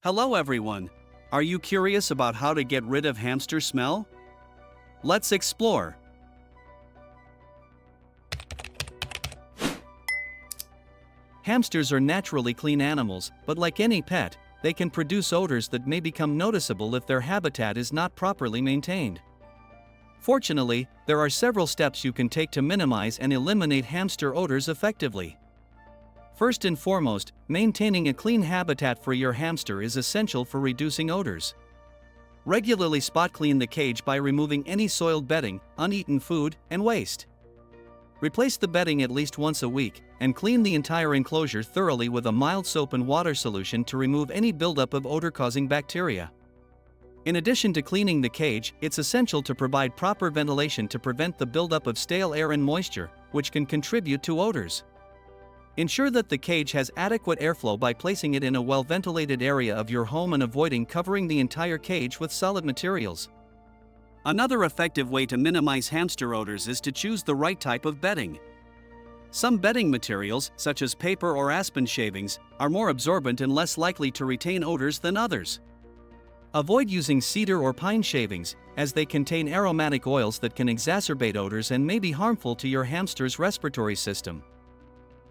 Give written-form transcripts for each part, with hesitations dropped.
Hello everyone! Are you curious about how to get rid of hamster smell? Let's explore! Hamsters are naturally clean animals, but like any pet, they can produce odors that may become noticeable if their habitat is not properly maintained. Fortunately, there are several steps you can take to minimize and eliminate hamster odors effectively. First and foremost, maintaining a clean habitat for your hamster is essential for reducing odors. Regularly spot clean the cage by removing any soiled bedding, uneaten food, and waste. Replace the bedding at least once a week, and clean the entire enclosure thoroughly with a mild soap and water solution to remove any buildup of odor-causing bacteria. In addition to cleaning the cage, it's essential to provide proper ventilation to prevent the buildup of stale air and moisture, which can contribute to odors. Ensure that the cage has adequate airflow by placing it in a well-ventilated area of your home and avoiding covering the entire cage with solid materials. Another effective way to minimize hamster odors is to choose the right type of bedding. Some bedding materials, such as paper or aspen shavings, are more absorbent and less likely to retain odors than others. Avoid using cedar or pine shavings, as they contain aromatic oils that can exacerbate odors and may be harmful to your hamster's respiratory system.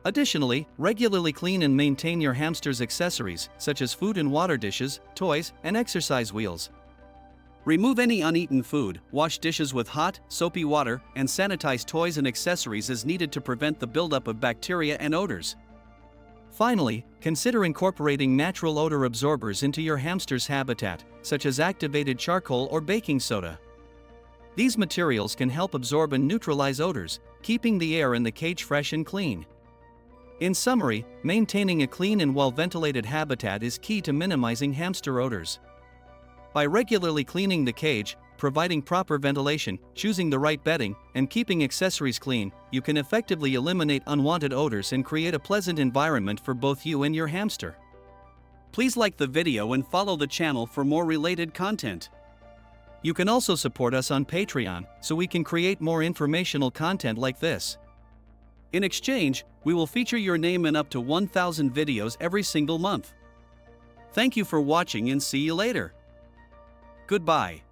Additionally, regularly clean and maintain your hamster's accessories, such as food and water dishes, toys, and exercise wheels. Remove any uneaten food, wash dishes with hot, soapy water, and sanitize toys and accessories as needed to prevent the buildup of bacteria and odors. Finally, consider incorporating natural odor absorbers into your hamster's habitat, such as activated charcoal or baking soda. These materials can help absorb and neutralize odors, keeping the air in the cage fresh and clean. In summary, maintaining a clean and well-ventilated habitat is key to minimizing hamster odors. By regularly cleaning the cage, providing proper ventilation, choosing the right bedding, and keeping accessories clean, you can effectively eliminate unwanted odors and create a pleasant environment for both you and your hamster. Please like the video and follow the channel for more related content. You can also support us on Patreon, so we can create more informational content like this. In exchange, we will feature your name in up to 1,000 videos every single month. Thank you for watching and see you later. Goodbye.